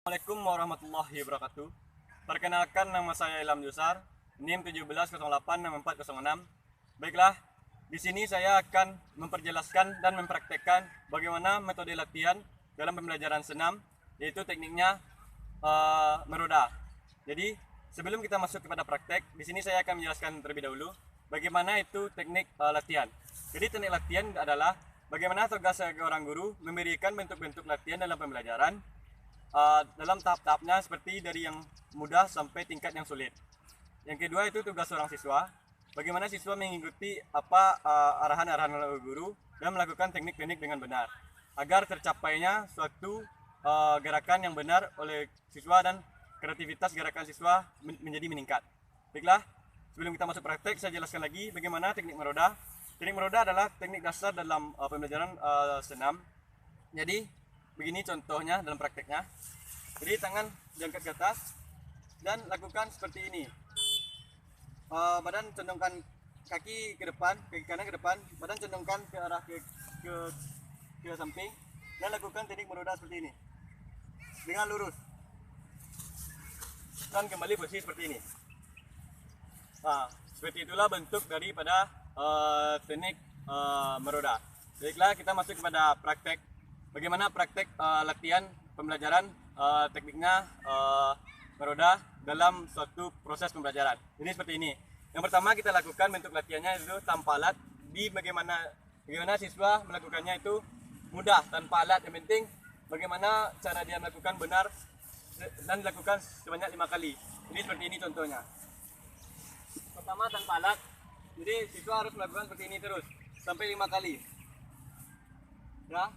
Assalamualaikum warahmatullahi wabarakatuh. Perkenalkan, nama saya Ilham Yusar, NIM 17086406. Baiklah, di sini saya akan memperjelaskan dan mempraktekkan bagaimana metode latihan dalam pembelajaran senam, yaitu tekniknya meroda. Jadi, sebelum kita masuk kepada praktek, di sini saya akan menjelaskan terlebih dahulu bagaimana itu teknik latihan. Jadi, teknik latihan adalah bagaimana tugas seorang guru memberikan bentuk-bentuk latihan dalam pembelajaran dalam tahap-tahapnya, seperti dari yang mudah sampai tingkat yang sulit. Yang kedua itu tugas seorang siswa, bagaimana siswa mengikuti arahan-arahan oleh guru dan melakukan teknik-teknik dengan benar agar tercapainya suatu gerakan yang benar oleh siswa dan kreativitas gerakan siswa menjadi meningkat. Baiklah, sebelum kita masuk praktek, saya jelaskan lagi bagaimana teknik meroda. Teknik meroda adalah teknik dasar dalam pembelajaran senam. Jadi begini contohnya dalam prakteknya. Jadi tangan diangkat ke atas dan lakukan seperti ini. Badan condongkan kaki ke depan, kaki kanan ke depan, badan condongkan ke arah ke samping dan lakukan teknik meroda seperti ini dengan lurus. Dan kembali posisi seperti ini. Seperti itulah bentuk daripada teknik meroda. Baiklah, kita masuk kepada praktek. Bagaimana praktek latihan pembelajaran tekniknya meroda dalam suatu proses pembelajaran. Jadi seperti ini. Yang pertama kita lakukan bentuk latihannya itu tanpa alat. Bagaimana siswa melakukannya itu mudah tanpa alat. Yang penting bagaimana cara dia melakukan benar dan dilakukan sebanyak 5 kali. Jadi seperti ini contohnya. Pertama tanpa alat. Jadi siswa harus melakukan seperti ini terus sampai 5 kali. Ya.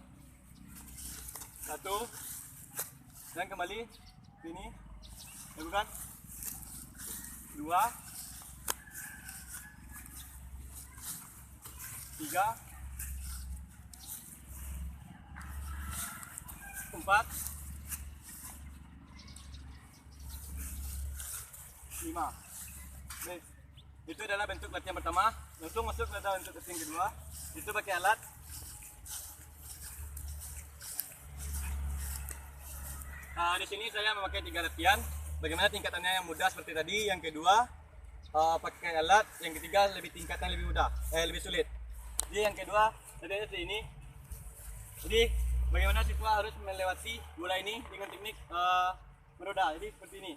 1 dan kembali sini, lakukan 2 3 4 5 Baik. Itu adalah bentuk latihan pertama. Langsung masuk ke bentuk latihan kedua, itu pakai alat. Di sini saya memakai 3 latihan. Bagaimana tingkatannya yang mudah seperti tadi, yang kedua pakai alat, yang ketiga tingkatan lebih mudah, lebih sulit. Jadi yang kedua latihannya seperti ini. Jadi bagaimana siswa harus melewati bola ini dengan teknik meroda. Jadi seperti ini.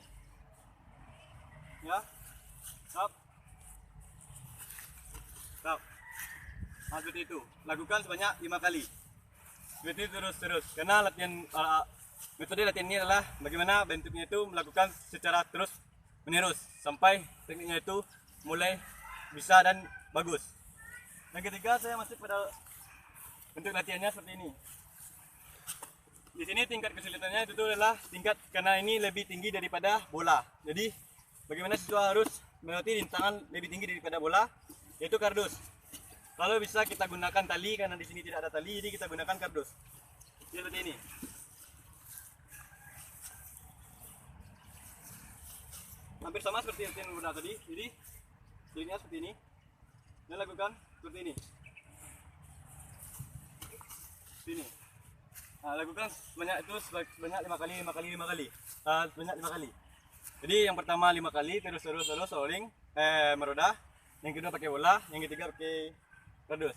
Ya. Stop. Seperti itu. Lakukan sebanyak 5 kali. Seperti itu terus. Karena metode latihan ini adalah bagaimana bentuknya itu melakukan secara terus menerus sampai tekniknya itu mulai bisa dan bagus. Yang ketiga saya masuk pada bentuk latihannya seperti ini. Di sini tingkat kesulitannya itu adalah tingkat karena ini lebih tinggi daripada bola. Jadi bagaimana siswa harus melewati rintangan lebih tinggi daripada bola, yaitu kardus. Kalau bisa kita gunakan tali, karena di sini tidak ada tali, jadi kita gunakan kardus. Jadi seperti ini. Hampir sama seperti latihan meroda tadi. Jadi jadinya seperti ini dan lakukan seperti ini. Sini. Lakukan sebanyak 5 kali. Sebanyak 5 kali. Jadi yang pertama 5 kali terus rolling meroda. Yang kedua pakai bola, yang ketiga pakai kardus.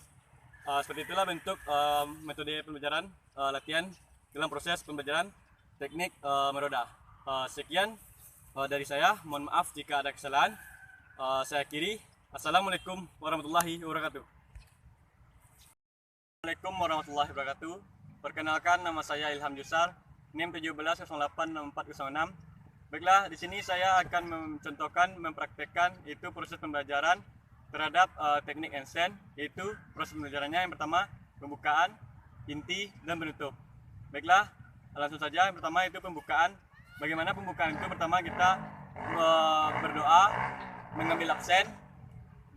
Seperti itulah bentuk metode pembelajaran latihan dalam proses pembelajaran teknik meroda. Sekian dari saya, mohon maaf jika ada kesalahan. Saya akhiri. Assalamualaikum warahmatullahi wabarakatuh. Assalamualaikum warahmatullahi wabarakatuh. Perkenalkan, nama saya Ilham Yusar, NIM 17086406. Baiklah, di sini saya akan mencontohkan, mempraktekkan itu proses pembelajaran terhadap teknik handstand, yaitu proses pembelajarannya yang pertama pembukaan, inti, dan penutup. Baiklah, langsung saja. Yang pertama itu pembukaan. Bagaimana pembukaan itu? Pertama kita berdoa, mengambil absen,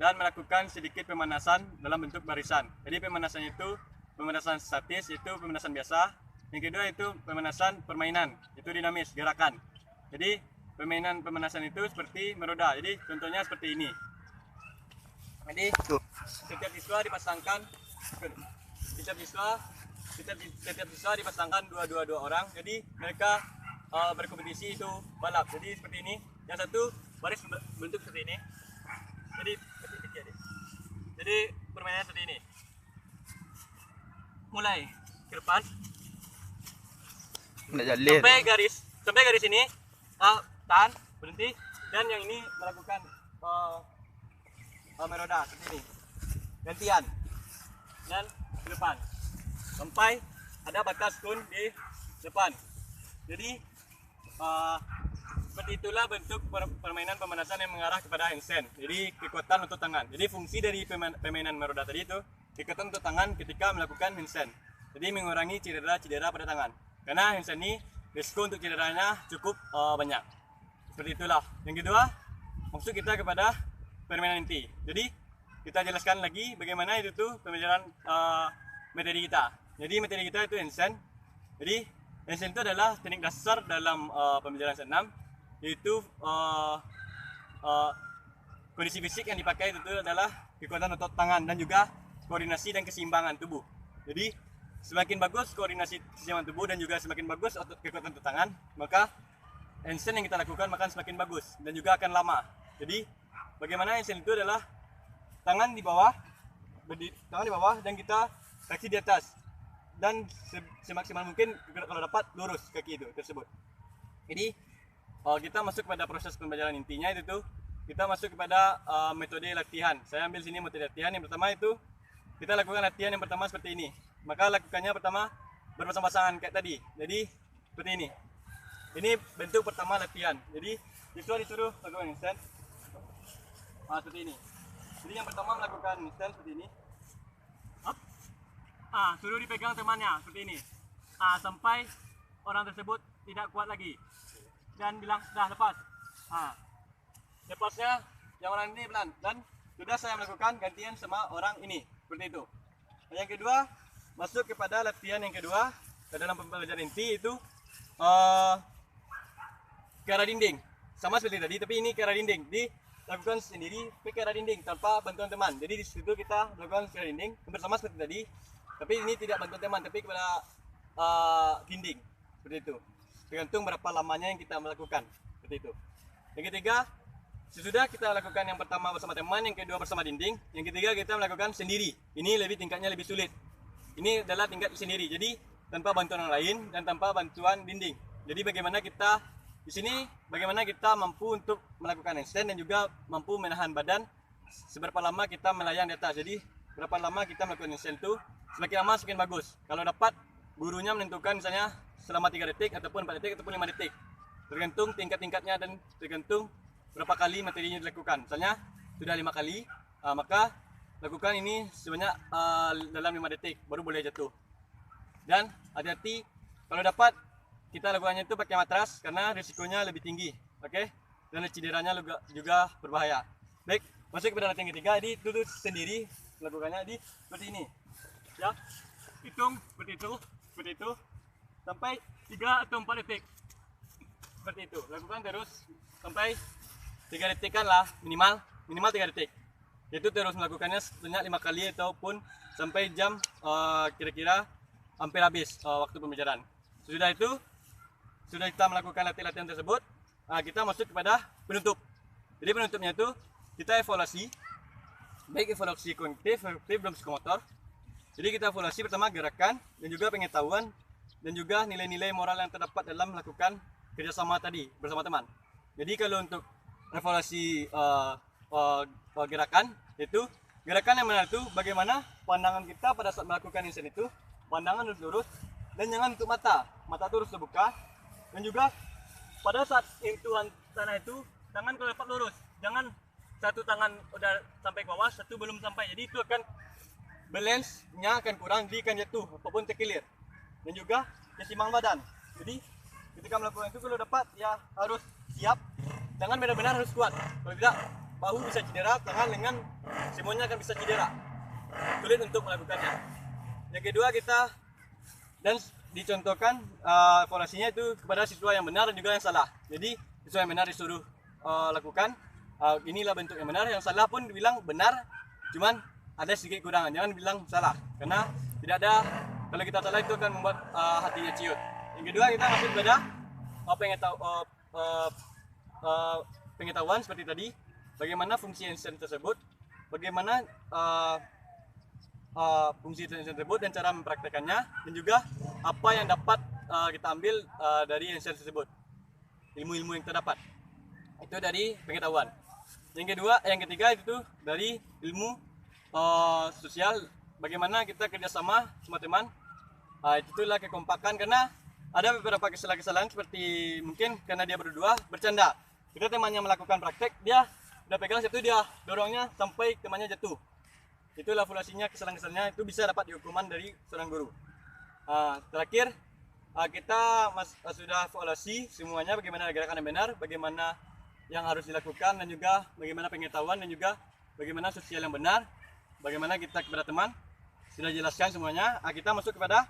dan melakukan sedikit pemanasan dalam bentuk barisan. Jadi pemanasan itu pemanasan statis, itu pemanasan biasa. Yang kedua itu pemanasan permainan, itu dinamis, gerakan. Jadi pemanasan itu seperti meroda. Jadi contohnya seperti ini. Jadi setiap siswa dipasangkan dipasangkan dua orang. Jadi mereka berkompetisi itu balap. Jadi seperti ini, yang satu baris bentuk seperti ini. Jadi permainannya seperti ini. Mulai ke depan sampai garis ini, tahan, berhenti, dan yang ini melakukan meroda seperti ini, gantian, dan ke depan sampai ada batas kun di depan. Jadi seperti itulah bentuk permainan pemanasan yang mengarah kepada handstand. Jadi kekuatan untuk tangan. Jadi fungsi dari permainan meroda tadi itu kekuatan untuk tangan ketika melakukan handstand. Jadi mengurangi cedera pada tangan. Karena handstand ini risiko untuk cederanya cukup banyak. Seperti itulah. Yang kedua, maksud kita kepada permainan inti. Jadi kita jelaskan lagi bagaimana itu tuh pembelajaran materi kita. Jadi materi kita itu handstand. Jadi handstand itu adalah teknik dasar dalam pembelajaran senam, yaitu kondisi fisik yang dipakai itu adalah kekuatan otot tangan dan juga koordinasi dan keseimbangan tubuh. Jadi semakin bagus koordinasi keseimbangan tubuh dan juga semakin bagus kekuatan otot tangan, maka handstand yang kita lakukan maka semakin bagus dan juga akan lama. Jadi bagaimana handstand itu adalah tangan di bawah dan kita kaki di atas, dan semaksimal mungkin kalau dapat lurus kaki itu tersebut. Jadi kita masuk pada proses pembelajaran intinya itu tuh kita masuk kepada metode latihan. Saya ambil sini metode latihan. Yang pertama itu kita lakukan latihan yang pertama seperti ini. Maka lakukannya pertama berpasang-pasangan kayak tadi. Jadi seperti ini. Ini bentuk pertama latihan. Jadi disuruh lakukan handstand seperti ini. Jadi yang pertama melakukan handstand seperti ini. Suruh dipegang temannya seperti ini. Sampai orang tersebut tidak kuat lagi. Dan bilang dah lepas. Lepasnya yang orang ini pelan. Dan sudah saya melakukan gantian sama orang ini. Seperti itu. Yang kedua, masuk kepada latihan yang kedua dalam pembelajaran inti itu ke arah dinding. Sama seperti tadi, tapi ini ke arah dinding. Jadi lakukan sendiri ke arah dinding tanpa bantuan teman. Jadi di situ kita lakukan ke arah dinding bersama seperti tadi. Tapi ini tidak bantuan teman, tapi kepada dinding. Seperti itu. Tergantung berapa lamanya yang kita melakukan. Seperti itu. Yang ketiga, sesudah kita lakukan yang pertama bersama teman, yang kedua bersama dinding, yang ketiga kita melakukan sendiri. Ini tingkatnya lebih sulit. Ini adalah tingkat sendiri. Jadi tanpa bantuan orang lain dan tanpa bantuan dinding. Jadi bagaimana kita di sini mampu untuk melakukan handstand dan juga mampu menahan badan seberapa lama kita melayang di atas. Jadi berapa lama kita melakukan handstand itu semakin lama semakin bagus. Kalau dapat gurunya menentukan misalnya selama 3 detik ataupun 4 detik ataupun 5 detik. Tergantung tingkat-tingkatnya dan tergantung berapa kali materinya dilakukan. Misalnya sudah 5 kali, maka lakukan ini sebanyak dalam 5 detik baru boleh jatuh. Dan hati-hati kalau dapat kita lakukannya itu pakai matras karena risikonya lebih tinggi, oke? Dan cederanya juga berbahaya. Baik, masuk kepada latihan ketiga. Jadi duduk sendiri melakukannya di seperti ini. Ya, hitung seperti itu sampai 3 atau 4 detik. Seperti itu. Lakukan terus sampai 3 detikan lah minimal 3 detik. Itu terus melakukannya sebanyak 5 kali ataupun sampai jam kira-kira hampir habis waktu pembelajaran. Sudah itu, sudah kita melakukan latihan tersebut, kita masuk kepada penutup. Jadi penutupnya itu kita evaluasi, baik evaluasi kognitif, dan psikomotor. Jadi kita evaluasi pertama gerakan dan juga pengetahuan dan juga nilai-nilai moral yang terdapat dalam melakukan kerjasama tadi bersama teman. Jadi kalau untuk evaluasi gerakan, itu gerakan yang benar itu bagaimana pandangan kita pada saat melakukan handstand itu, pandangan harus lurus dan jangan untuk mata itu harus terbuka, dan juga pada saat sentuhan tanah itu tangan kalau dapat lurus, jangan satu tangan udah sampai ke bawah, satu belum sampai, jadi itu akan balance-nya akan kurang, dia akan jatuh apapun terkilir. Dan juga keseimbangan badan. Jadi ketika melakukan itu kalau dapat ya harus siap, tangan benar-benar harus kuat, kalau tidak bahu bisa cedera, tangan, lengan semuanya akan bisa cedera, sulit untuk melakukannya. Yang kedua kita dan dicontohkan evaluasinya itu kepada siswa yang benar dan juga yang salah. Jadi siswa yang benar disuruh lakukan inilah bentuk yang benar, yang salah pun dibilang benar, cuman ada sedikit kurangan, jangan bilang salah karena tidak ada, kalau kita salah itu akan membuat hatinya ciut. Yang kedua kita masuk kepada pengetahuan seperti tadi, bagaimana fungsi enzim tersebut, bagaimana fungsi enzim tersebut dan cara mempraktekannya, dan juga apa yang dapat kita ambil dari enzim tersebut, ilmu-ilmu yang terdapat. Itu dari pengetahuan. Yang ketiga itu dari ilmu sosial, bagaimana kita kerjasama semua teman. Itulah kekompakan, karena ada beberapa kesalahan-kesalahan seperti mungkin karena dia berdua bercanda. Kita temannya melakukan praktek, dia udah pegang satu, dia dorongnya sampai temannya jatuh. Itulah evaluasinya, kesalahan-kesalahannya itu bisa dapat dihukuman dari seorang guru. Terakhir, kita sudah evaluasi semuanya, bagaimana gerakan yang benar, bagaimana yang harus dilakukan, dan juga bagaimana pengetahuan, dan juga bagaimana sosial yang benar, bagaimana kita kepada teman. Sudah jelaskan semuanya. Kita masuk kepada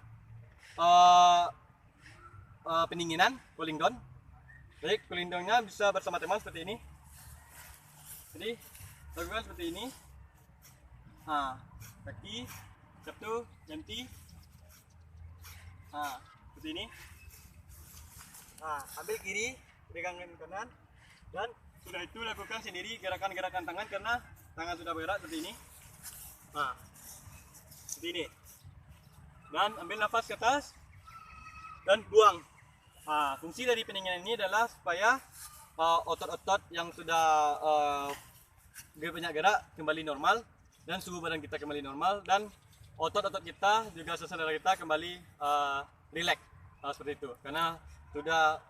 pendinginan, cooling down. Baik, cooling down-nya bisa bersama teman seperti ini. Jadi lakukan seperti ini. Kaki satu ganti. Seperti ini. Ambil kiri, pegang kanan, dan sudah itu lakukan sendiri gerakan-gerakan tangan karena tangan sudah bergerak seperti ini. Seperti ini. Dan ambil nafas ke atas dan buang. Fungsi dari pendinginan ini adalah supaya otot-otot yang sudah banyak gerak kembali normal, dan suhu badan kita kembali normal, dan otot-otot kita juga saudara kita kembali rileks, seperti itu, karena sudah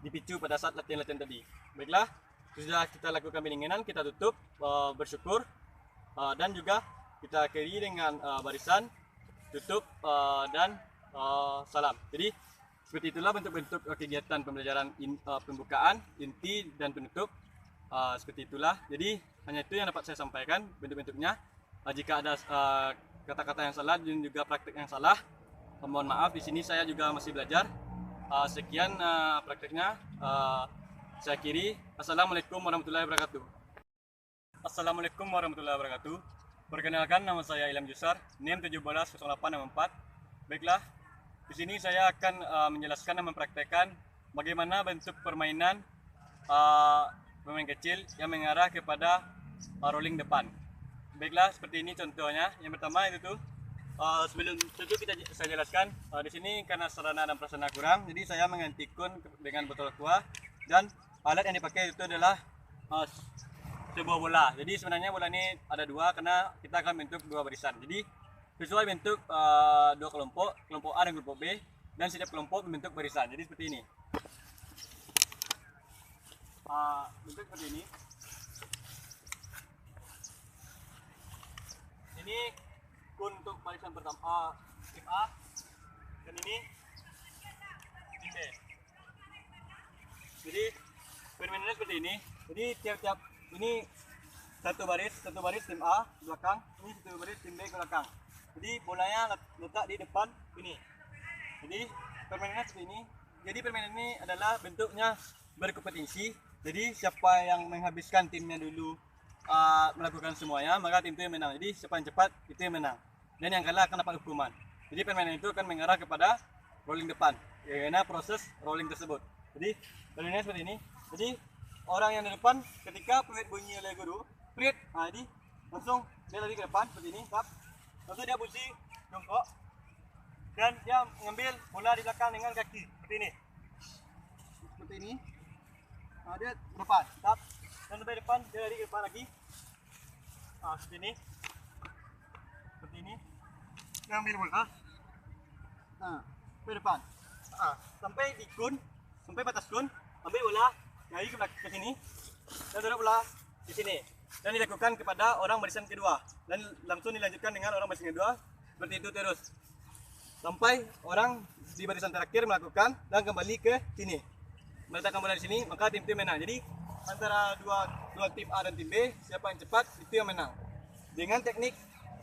dipicu pada saat latihan-latihan tadi. Baiklah, sudah kita lakukan pendinginan, kita tutup, bersyukur, dan juga kita akhiri dengan barisan tutup dan salam. Jadi seperti itulah bentuk-bentuk kegiatan pembelajaran pembukaan, inti, dan penutup. Seperti itulah. Jadi hanya itu yang dapat saya sampaikan bentuk-bentuknya. Jika ada kata-kata yang salah dan juga praktek yang salah, mohon maaf. Di sini saya juga masih belajar. Sekian prakteknya. Saya akhiri. Assalamualaikum warahmatullahi wabarakatuh. Assalamualaikum warahmatullahi wabarakatuh. Perkenalkan, nama saya Ilham Jusar, NIM 170864. Baiklah. Di sini saya akan menjelaskan dan mempraktekkan bagaimana bentuk permainan pemain kecil yang mengarah kepada rolling depan. Baiklah, seperti ini contohnya. Yang pertama itu sebelum itu saya jelaskan di sini karena sarana dan prasarana kurang, jadi saya mengganti kun dengan botol aqua, dan alat yang dipakai itu adalah sebuah bola. Jadi sebenarnya bola ini ada dua karena kita akan bentuk dua barisan. Jadi sesuai bentuk dua kelompok A dan kelompok B, dan setiap kelompok membentuk barisan. Jadi seperti ini. Bentuk seperti ini. Ini untuk barisan pertama tim A, dan ini tim B. Jadi permainannya seperti ini. Jadi tiap-tiap ini satu baris tim A belakang, ini satu baris tim B belakang. Jadi bolanya letak di depan ini. Jadi permainannya seperti ini. Jadi permainan ini adalah bentuknya berkompetisi. Jadi siapa yang menghabiskan timnya dulu melakukan semuanya, maka tim itu yang menang. Jadi siapa yang cepat itu yang menang. Dan yang kalah akan dapat hukuman. Jadi permainan itu akan mengarah kepada rolling depan. Karena proses rolling tersebut. Jadi permainannya seperti ini. Jadi orang yang di depan ketika peluit bunyi oleh guru, peluit, jadi langsung dia lari ke depan seperti ini, tap. Lalu dia busi jongkok, dan dia mengambil bola di belakang dengan kaki seperti ini. Dia depan, tap, dan lebih depan dia lari ke depan lagi. Seperti ini. Dia ambil bola. Ke depan. Sampai di kun, sampai batas kun, ambil bola, lari ke sini, dan taruh bola di sini. Dan dilakukan kepada orang barisan kedua, dan langsung dilanjutkan dengan orang barisan kedua, seperti itu terus sampai orang di barisan terakhir melakukan dan kembali ke sini meletakkan bola di sini, maka tim menang. Jadi antara dua tim A dan tim B, siapa yang cepat itu yang menang. Dengan teknik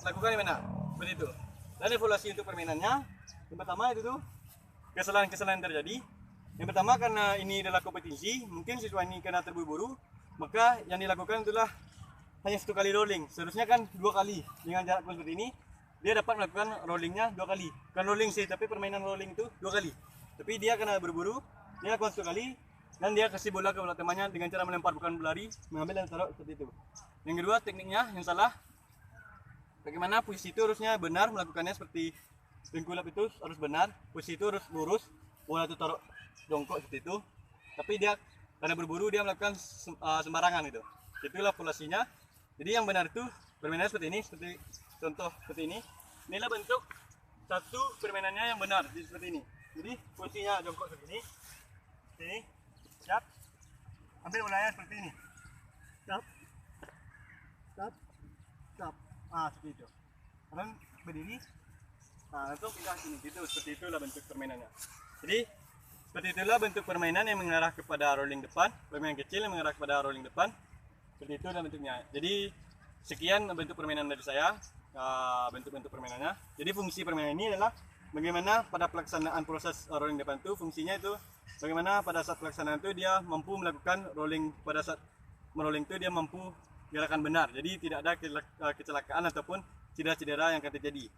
lakukan yang menang, seperti itu. Dan evaluasi untuk permainannya, yang pertama itu tuh kesalahan-kesalahan yang terjadi. Yang pertama, karena ini adalah kompetisi, mungkin siswa ini karena terburu-buru, maka yang dilakukan itulah hanya satu kali rolling. Seharusnya kan dua kali. Dengan jarak seperti ini, dia dapat melakukan rollingnya dua kali. Bukan rolling sih, tapi permainan rolling itu dua kali. Tapi dia karena berburu, Dia lakukan 1 kali dan dia kasih bola ke bola temannya dengan cara melempar, bukan berlari, mengambil dan taruh seperti itu. Yang kedua, tekniknya yang salah. Bagaimana posisi itu harusnya benar, melakukannya seperti tengkulap itu harus benar, posisi itu harus lurus, bola itu taruh jongkok seperti itu. Tapi dia karena berburu dia melakukan sembarangan gitu. Itulah polasinya. Jadi yang benar itu permainannya seperti ini, seperti contoh seperti ini. Inilah bentuk satu permainannya yang benar, seperti ini. Jadi posisinya jongkok seperti ini. Ini, siap. Ambil bolanya seperti ini. Siap. Siap. Siap. Seperti itu. Kemudian berdiri. Langsung pindah sini. Gitu, seperti itulah bentuk permainannya. Jadi seperti itulah bentuk permainan yang mengarah kepada rolling depan, permainan kecil yang mengarah kepada rolling depan. Seperti itu bentuknya. Jadi sekian bentuk permainan dari saya, bentuk-bentuk permainannya. Jadi fungsi permainan ini adalah bagaimana pada pelaksanaan proses rolling depan itu, fungsinya itu bagaimana pada saat pelaksanaan itu dia mampu melakukan rolling, pada saat merolling itu dia mampu gerakan benar. Jadi tidak ada kecelakaan ataupun cedera-cedera yang akan terjadi.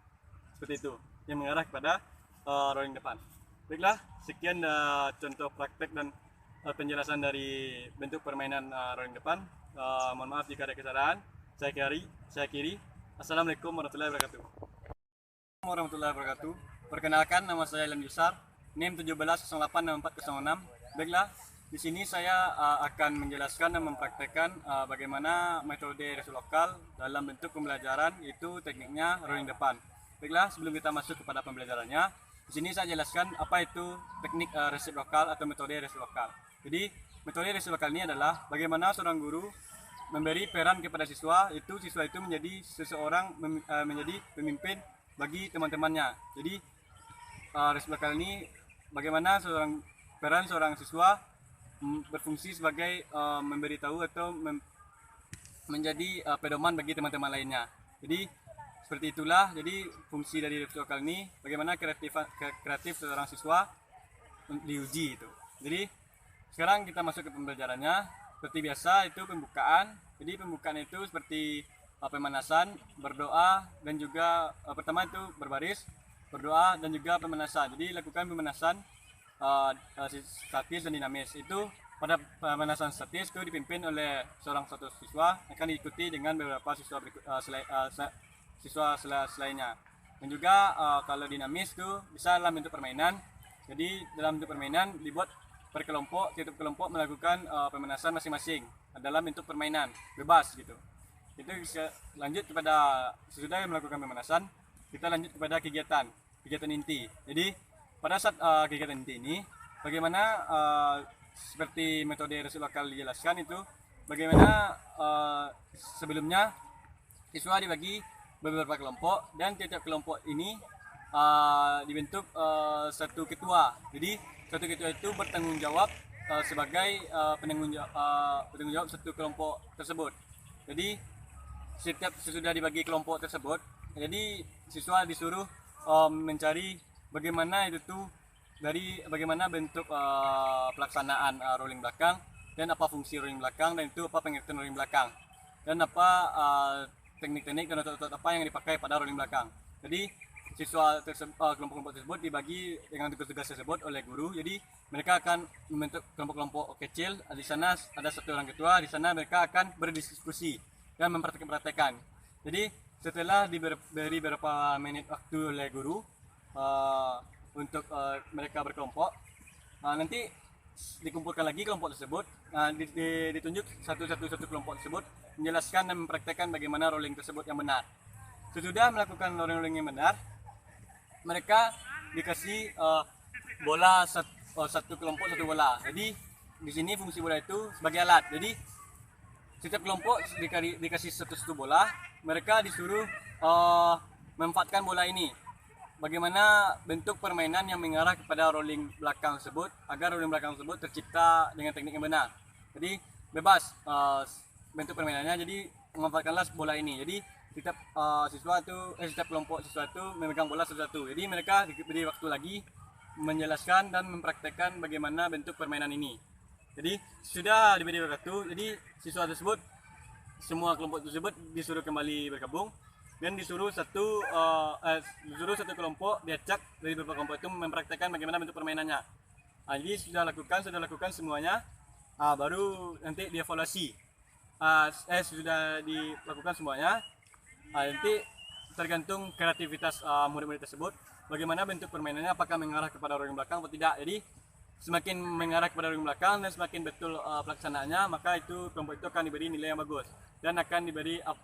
Seperti itu yang mengarah kepada rolling depan. Baiklah, sekian contoh praktek dan penjelasan dari bentuk permainan rolling depan. Mohon maaf jika ada kesalahan. Saya kiri. Assalamualaikum warahmatullahi wabarakatuh. Warahmatullahi wabarakatuh. Perkenalkan, nama saya Ilham Yusar, NIM 17086406. Baiklah, di sini saya akan menjelaskan dan mempraktekkan bagaimana metode resep lokal dalam bentuk pembelajaran, itu tekniknya rolling depan. Baiklah, sebelum kita masuk kepada pembelajarannya, di sini saya jelaskan apa itu teknik resep lokal atau metode resep lokal. Jadi, metode resep lokal ini adalah bagaimana seorang guru memberi peran kepada siswa itu menjadi seseorang menjadi pemimpin bagi teman-temannya. Jadi resep lokal ini bagaimana peran seorang siswa berfungsi sebagai memberitahu atau menjadi pedoman bagi teman-teman lainnya. Jadi seperti itulah. Jadi fungsi dari resep lokal ini bagaimana kreatif seorang siswa diuji itu. Jadi sekarang kita masuk ke pembelajarannya. Seperti biasa itu pembukaan. Jadi pembukaan itu seperti pemanasan, berdoa, dan juga pertama itu berbaris, berdoa, dan juga pemanasan. Jadi lakukan pemanasan statis dan dinamis. Itu pada pemanasan statis itu dipimpin oleh seorang satu siswa, akan diikuti dengan beberapa siswa selainnya. Dan juga kalau dinamis itu bisa dalam bentuk permainan. Jadi dalam bentuk permainan dibuat per kelompok, tiap kelompok melakukan pemanasan masing-masing dalam bentuk permainan bebas gitu. Itu bisa lanjut kepada sesudah melakukan pemanasan, kita lanjut kepada kegiatan inti. Jadi pada saat kegiatan inti ini bagaimana seperti metode resep lokal dijelaskan itu bagaimana sebelumnya siswa dibagi beberapa kelompok dan tiap kelompok ini dibentuk satu ketua. Jadi satu ketua itu bertanggung jawab sebagai penanggung jawab satu kelompok tersebut. Jadi setiap sesudah dibagi kelompok tersebut, jadi siswa disuruh mencari bagaimana itu tuh dari bagaimana bentuk pelaksanaan rolling belakang dan apa fungsi rolling belakang dan itu apa pengertian rolling belakang dan apa teknik-teknik dan metode apa yang dipakai pada rolling belakang. Jadi siswa kelompok-kelompok tersebut dibagi dengan tugas-tugas tersebut oleh guru. Jadi mereka akan membentuk kelompok-kelompok kecil. Di sana ada satu orang ketua. Di sana mereka akan berdiskusi dan mempraktekkan. Jadi setelah diberi beberapa menit waktu oleh guru untuk mereka berkelompok, nanti dikumpulkan lagi kelompok tersebut. Ditunjuk satu kelompok tersebut menjelaskan dan mempraktekkan bagaimana rolling tersebut yang benar. Sesudah melakukan rolling yang benar, mereka dikasih bola satu kelompok satu bola. Jadi di sini fungsi bola itu sebagai alat. Jadi setiap kelompok dikasih satu bola, mereka disuruh memanfaatkan bola ini. Bagaimana bentuk permainan yang mengarah kepada rolling belakang tersebut agar rolling belakang tersebut tercipta dengan teknik yang benar. Jadi bebas bentuk permainannya. Jadi memanfaatkanlah bola ini. Jadi setiap kelompok siswa itu memegang bola satu-satu. Jadi mereka diberi waktu lagi menjelaskan dan mempraktekkan bagaimana bentuk permainan ini. Jadi sudah diberi waktu, jadi siswa tersebut, semua kelompok tersebut disuruh kembali bergabung dan disuruh satu kelompok diacak dari beberapa kelompok itu mempraktekkan bagaimana bentuk permainannya. Jadi sudah lakukan semuanya. Baru nanti dievaluasi. Sudah dilakukan semuanya. Nanti tergantung kreativitas murid-murid tersebut, bagaimana bentuk permainannya, apakah mengarah kepada rolling belakang atau tidak. Jadi semakin mengarah kepada rolling belakang dan semakin betul pelaksanaannya, maka itu kelompok itu akan diberi nilai yang bagus dan akan diberi A+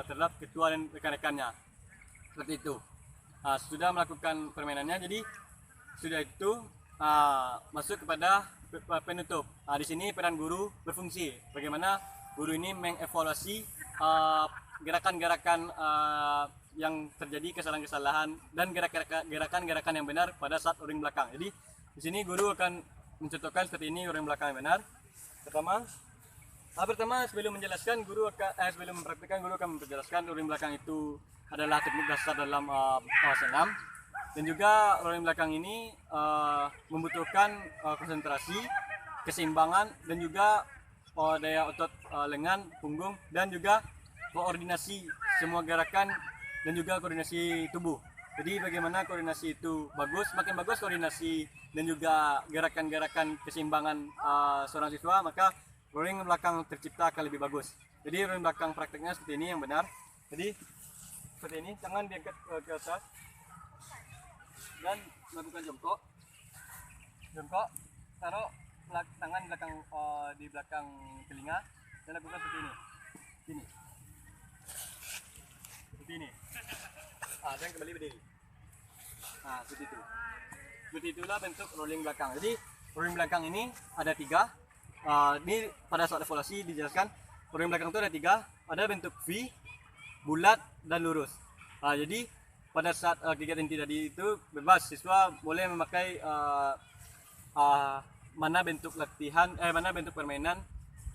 terhadap ketua dan rekan-rekannya. Seperti itu. Sudah melakukan permainannya, jadi sudah itu masuk kepada penutup. Di sini peran guru berfungsi. Bagaimana guru ini mengevaluasi gerakan-gerakan yang terjadi, kesalahan-kesalahan dan gerakan-gerakan yang benar pada saat rolling belakang. Jadi di sini guru akan mencontohkan seperti ini rolling belakang yang benar. Pertama sebelum menjelaskan sebelum mempraktikkan, guru akan menjelaskan rolling belakang itu adalah teknik dasar dalam senam, dan juga rolling belakang ini membutuhkan konsentrasi, keseimbangan, dan juga daya otot lengan, punggung, dan juga koordinasi semua gerakan dan juga koordinasi tubuh. Jadi bagaimana koordinasi itu bagus, semakin bagus koordinasi dan juga gerakan-gerakan keseimbangan seorang siswa, maka rolling belakang tercipta akan lebih bagus. Jadi rolling belakang prakteknya seperti ini yang benar. Jadi seperti ini, tangan diangkat ke atas dan melakukan jongkok, taruh tangan belakang di belakang telinga dan lakukan seperti ini, seperti ini. Dan kembali berdiri. Seperti itu. Seperti itulah bentuk rolling belakang. Jadi rolling belakang ini ada 3. Ini pada saat evaluasi dijelaskan rolling belakang itu ada 3. Ada bentuk V, bulat, dan lurus. Jadi pada saat kegiatan inti tadi itu bebas, siswa boleh memakai mana bentuk latihan, mana bentuk permainan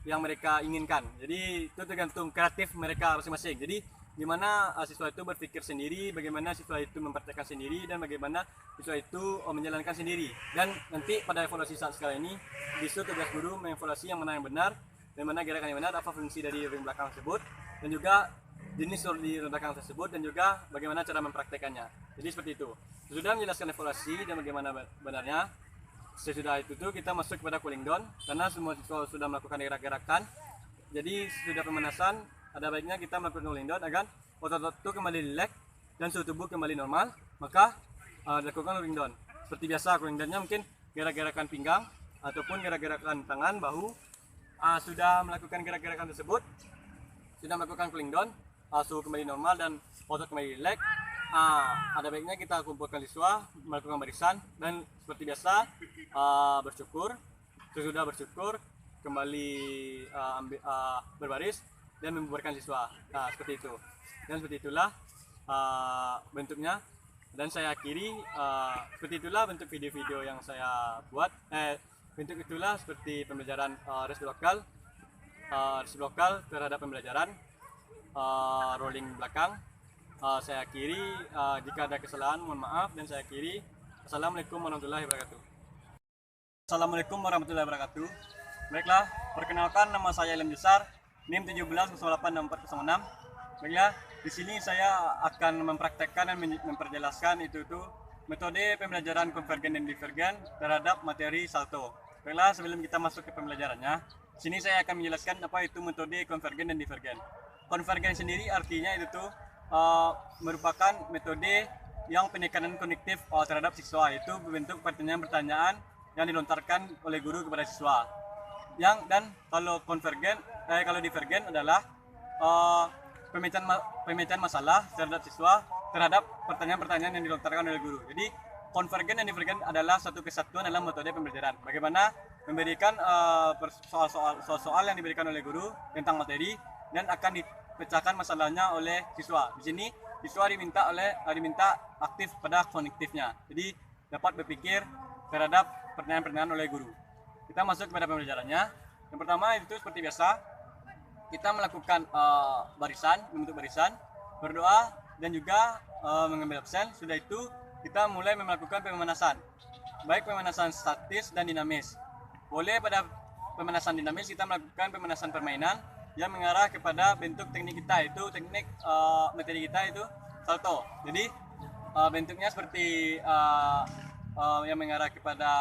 yang mereka inginkan. Jadi itu tergantung kreatif mereka masing-masing. Jadi gimana siswa itu berpikir sendiri, bagaimana siswa itu mempraktekkan sendiri, dan bagaimana siswa itu menjalankan sendiri. Dan nanti pada evaluasi saat sekarang ini disuruh tugas guru mengevaluasi yang mana yang benar, dan mana gerakan yang benar, apa fungsi dari ring belakang tersebut, dan juga jenis di ring belakang tersebut, dan juga bagaimana cara mempraktekannya. Jadi seperti itu. Sudah menjelaskan evaluasi dan bagaimana benarnya. Sesudah itu kita masuk kepada cooling down, karena semua siswa sudah melakukan gerakan. Jadi sudah pemanasan, ada baiknya kita melakukan cooling down agar otot-otot itu kembali rileks dan suhu tubuh kembali normal. Maka lakukan cooling down. Seperti biasa, cooling downnya mungkin gerakan pinggang ataupun gerakan tangan, bahu. Sudah melakukan gerakan tersebut, sudah melakukan cooling down, suhu kembali normal dan otot kembali rileks. Ada baiknya kita kumpulkan siswa, melakukan barisan, dan seperti biasa bersyukur. Sesudah bersyukur kembali berbaris dan membubarkan siswa. Seperti itu. Dan seperti itulah bentuknya. Dan saya akhiri, seperti itulah bentuk video-video yang saya buat. Bentuk itulah seperti pembelajaran resep lokal terhadap pembelajaran rolling belakang. Saya akhiri, jika ada kesalahan mohon maaf, dan saya akhiri. Assalamualaikum warahmatullahi wabarakatuh. Assalamualaikum warahmatullahi wabarakatuh. Baiklah, perkenalkan, nama saya Ilham Jusar, NIM 17086406. Baiklah, di sini saya akan mempraktekkan dan memperjelaskan itu metode pembelajaran konvergen dan divergen terhadap materi salto. Baiklah, sebelum kita masuk ke pembelajarannya, sini saya akan menjelaskan apa itu metode konvergen dan divergen. Konvergen sendiri artinya itu merupakan metode yang penekanan kognitif terhadap siswa, itu berbentuk pertanyaan-pertanyaan yang dilontarkan oleh guru kepada siswa. Dan kalau divergen adalah pemecahan masalah terhadap siswa terhadap pertanyaan-pertanyaan yang dilontarkan oleh guru. Jadi konvergen dan divergen adalah satu kesatuan dalam metode pembelajaran. Bagaimana memberikan soal-soal yang diberikan oleh guru tentang materi dan akan dipecahkan masalahnya oleh siswa. Di sini siswa diminta aktif pada kognitifnya. Jadi dapat berpikir terhadap pertanyaan-pertanyaan oleh guru. Kita masuk kepada pembelajarannya. Yang pertama itu seperti biasa, kita melakukan membentuk barisan, berdoa, dan juga mengambil absen. Sudah itu kita mulai melakukan pemanasan, baik pemanasan statis dan dinamis. Boleh pada pemanasan dinamis kita melakukan pemanasan permainan yang mengarah kepada bentuk teknik kita, itu teknik materi kita itu salto. Jadi bentuknya seperti yang mengarah kepada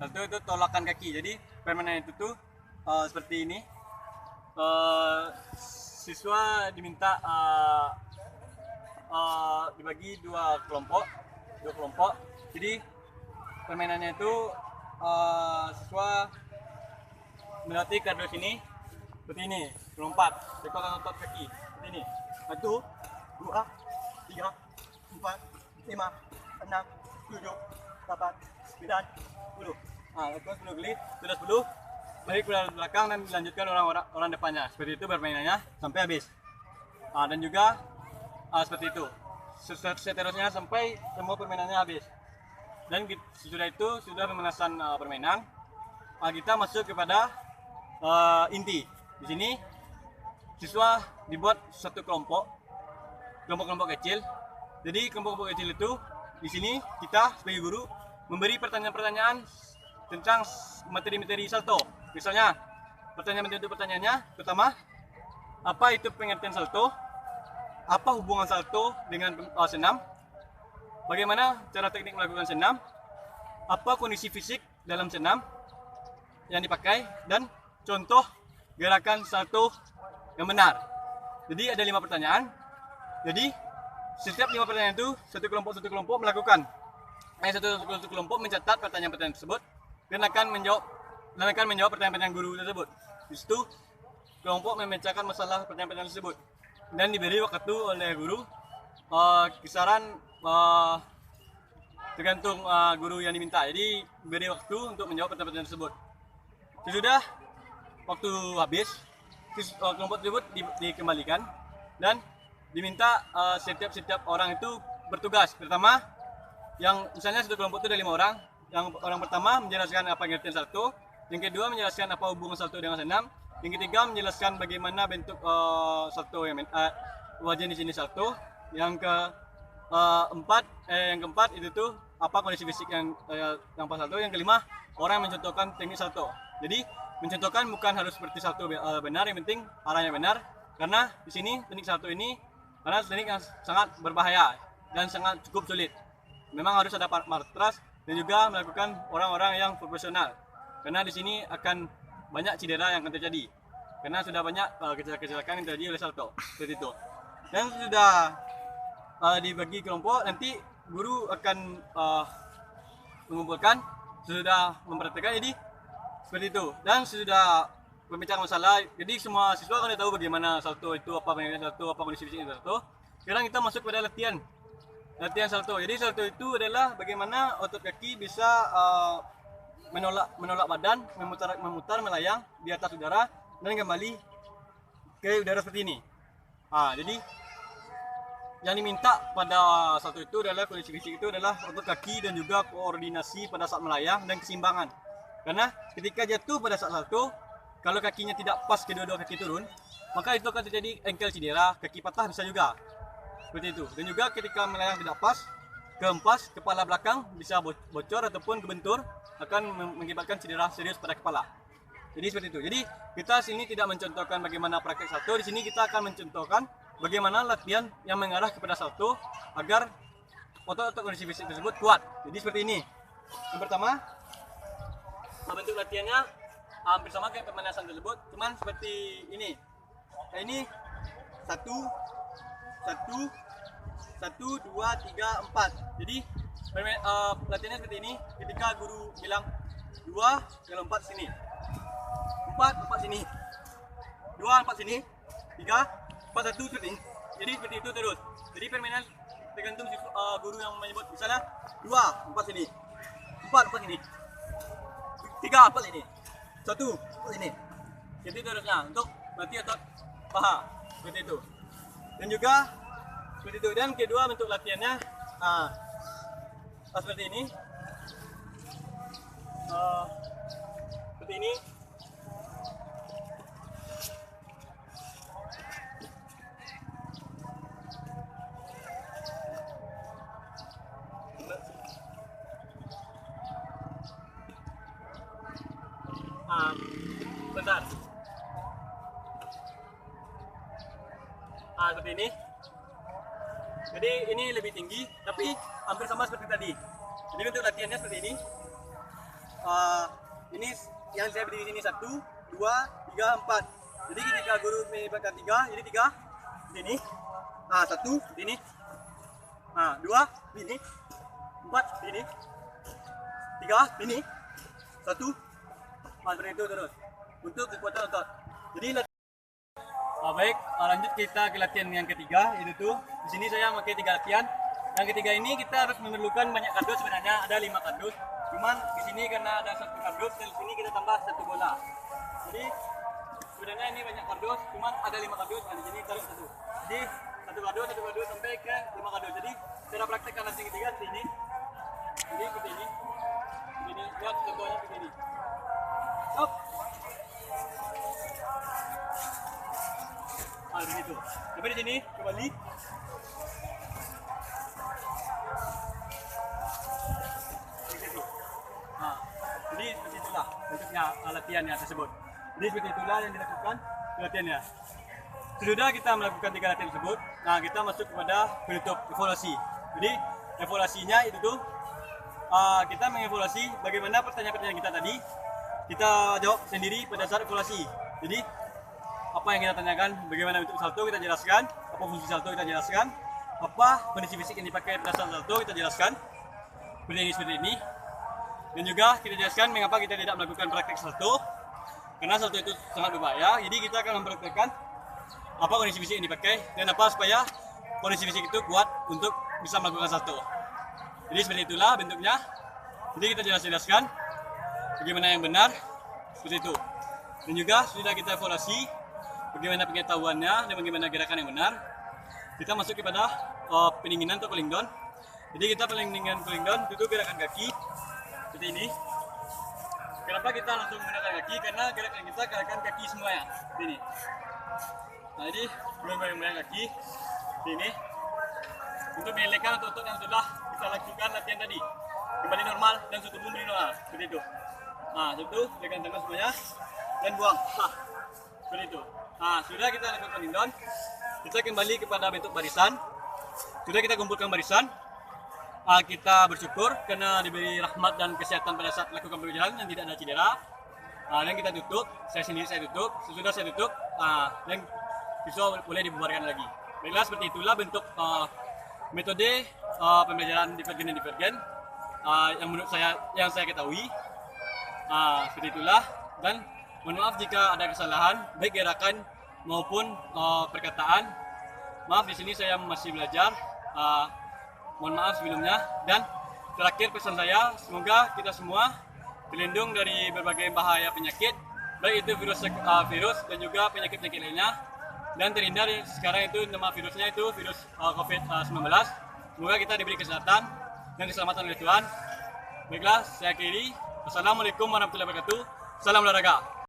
Salto itu tolakan kaki. Jadi permainan itu tuh seperti ini. Siswa diminta dibagi dua kelompok. Jadi permainannya itu siswa melatih kardus ini seperti ini, melompat, otot kaki seperti ini. 1, 2, 3, 4, 5, 6, 7, 8, 9, 10. Nah, lepas 10 kali, sudah 10, balik ke belakang dan dilanjutkan orang depannya. Seperti itu permainannya sampai habis. Dan juga seperti itu. Seterusnya sampai semua permainannya habis. Dan sudah itu, sudah pemanasan permainan, kita masuk kepada inti. Di sini siswa dibuat satu kelompok kecil. Jadi kelompok kecil itu di sini kita sebagai guru memberi pertanyaan-pertanyaan tentang materi-materi salto. Misalnya pertanyaannya pertama, apa itu pengertian salto? Apa hubungan salto dengan senam? Bagaimana cara teknik melakukan senam? Apa kondisi fisik dalam senam yang dipakai? Dan contoh gerakan salto yang benar. Jadi ada 5 pertanyaan. Jadi setiap 5 pertanyaan itu satu kelompok melakukan. Satu kelompok mencatat pertanyaan-pertanyaan tersebut dan akan menjawab pertanyaan-pertanyaan guru tersebut. Di situ kelompok memecahkan masalah pertanyaan-pertanyaan tersebut dan diberi waktu oleh guru kisaran tergantung guru yang diminta. Jadi diberi waktu untuk menjawab pertanyaan-pertanyaan tersebut. Sesudah waktu habis, kelompok tersebut dikembalikan dan diminta setiap orang itu bertugas. Pertama, yang misalnya satu kelompok itu ada 5 orang. Yang orang pertama menjelaskan apa pengertian salto, yang kedua menjelaskan apa hubungan salto dengan senam, yang ketiga menjelaskan bagaimana bentuk salto yang wajah di sini salto, yang keempat itu tuh apa kondisi fisik yang pas salto, yang kelima orang mencontohkan teknik salto. Jadi mencontohkan bukan harus seperti salto benar, yang penting arahnya benar, karena di sini teknik salto ini karena teknik yang sangat berbahaya dan sangat cukup sulit. Memang harus ada matras dan juga melakukan orang-orang yang profesional, karena di sini akan banyak cedera yang akan terjadi karena sudah banyak kecelakaan yang terjadi oleh salto seperti itu. Dan sudah dibagi kelompok, nanti guru akan mengumpulkan, sudah mempraktikkan, jadi seperti itu. Dan sudah pemecahkan masalah, jadi semua siswa akan tahu bagaimana salto itu, apa pengertian salto, apa kondisi fisik salto. Sekarang kita masuk pada latihan salto. Jadi salto itu adalah bagaimana otot kaki bisa menolak badan, memutar melayang di atas udara dan kembali ke udara seperti ini. Jadi yang diminta pada salto itu adalah kondisi fisik itu adalah otot kaki dan juga koordinasi pada saat melayang dan keseimbangan. Karena ketika jatuh pada saat salto, kalau kakinya tidak pas, kedua-dua kaki turun, maka itu akan terjadi engkel cedera, kaki patah bisa juga. Seperti itu. Dan juga ketika melayang tidak pas, kehempas, kepala belakang bisa bocor ataupun kebentur, akan mengakibatkan cedera serius pada kepala. Jadi seperti itu. Jadi kita sini tidak mencontohkan bagaimana praktek salto, di sini kita akan mencontohkan bagaimana latihan yang mengarah kepada salto agar otot-otot kondisi fisik tersebut kuat. Jadi seperti ini. Yang pertama, bentuk latihannya hampir sama kayak pemanasan tersebut, cuman seperti ini. Nah, ini 1, 2, 3, 4. Jadi latihannya seperti ini. Ketika guru bilang 2, yang lompat sini. 4 sini. 2, 4 sini. 3, 4, 1 seperti ini. Jadi seperti itu terus. Jadi permainan tergantung guru yang menyebut. Misalnya 2, 4 sini. 4 sini. 3, 4 sini. 1, 4 sini. Jadi terusnya untuk berarti otot paha. Seperti itu. Dan juga seperti itu. Dan kedua bentuk latihannya seperti ini. Seperti ini. Bentar. Seperti ini. Jadi ini lebih tinggi, tapi hampir sama seperti tadi. Jadi untuk latihannya seperti ini. ini yang saya berdiri di sini 1, 2, 3, 4. Jadi ketika guru menyebutkan 3, jadi 3 ini. 1 ini. 2 ini. 4 ini. 3 ini. 1. Seperti itu terus. Untuk kekuatan otot. Jadi baik, lanjut kita ke latihan yang ketiga, yaitu tuh di sini saya pakai 3 latihan. Yang ketiga ini kita harus memerlukan banyak kardus, sebenarnya ada 5 kardus. Cuman di sini karena ada 1 kardus dan di sini kita tambah 1 bola. Jadi sebenarnya ini banyak kardus, cuman ada 5 kardus dan di sini taruh 1. Jadi 1 kardus sampai ke 5 kardus. Jadi cara praktekkan latihan ketiga seperti ini. Jadi seperti ini. Ini buat contohnya seperti ini. Stop. Begitu. Sampai di sini kembali. Jadi seperti itulah bentuknya latihannya tersebut. Jadi seperti itulah yang dilakukan latihannya. Sudah kita melakukan 3 latihan tersebut, nah kita masuk kepada penutup evaluasi. Jadi evaluasinya itu tuh kita mengevaluasi bagaimana pertanyaan-pertanyaan kita tadi. Kita jawab sendiri pada saat evaluasi. Jadi apa yang kita tanyakan, bagaimana bentuk salto kita jelaskan, apa fungsi salto kita jelaskan, apa kondisi fisik yang dipakai pada saat salto kita jelaskan. Seperti ini. Dan juga kita jelaskan mengapa kita tidak melakukan praktek salto, karena salto itu sangat berbahaya. Jadi kita akan mempraktekkan apa kondisi fisik yang dipakai dan apa supaya kondisi fisik itu kuat untuk bisa melakukan salto. Jadi seperti itulah bentuknya. Jadi kita jelaskan bagaimana yang benar, seperti itu. Dan juga sudah kita evaluasi bagaimana pengetahuannya dan bagaimana gerakan yang benar. Kita masuk kepada pendinginan atau cooling down. Jadi kita pendinginan cooling down itu gerakan kaki seperti ini. Kenapa kita langsung menggunakan kaki? Karena gerakan kita gerakan kaki semuanya seperti ini. Nah, jadi belum menggunakan kaki seperti ini untuk menyelesaikan otot yang sudah kita lakukan latihan tadi kembali normal dan tubuh kembali normal seperti itu. Nah, itu gerakan tangan semuanya dan buang. Seperti itu. Nah, sudah kita lakukan cooling down. Kita kembali kepada bentuk barisan. Sudah kita kumpulkan barisan. Kita bersyukur karena diberi rahmat dan kesehatan pada saat melakukan perjalanan dan tidak ada cedera. Dan kita tutup, saya tutup. Sesudah saya tutup, dan bisa boleh dibubarkan lagi. Baiklah, seperti itulah bentuk metode pembelajaran divergen dan divergen yang menurut saya ketahui. Seperti itulah, dan mohon maaf jika ada kesalahan baik gerakan maupun perkataan. Maaf, di sini saya masih belajar. Mohon maaf sebelumnya. Dan terakhir pesan saya, semoga kita semua terlindung dari berbagai bahaya penyakit, baik itu virus dan juga penyakit-penyakit lainnya. Dan terhindar sekarang itu nama virusnya itu virus COVID-19. Semoga kita diberi kesehatan dan keselamatan oleh Tuhan. Baiklah, saya akhiri. Assalamualaikum warahmatullahi wabarakatuh. Salam olahraga.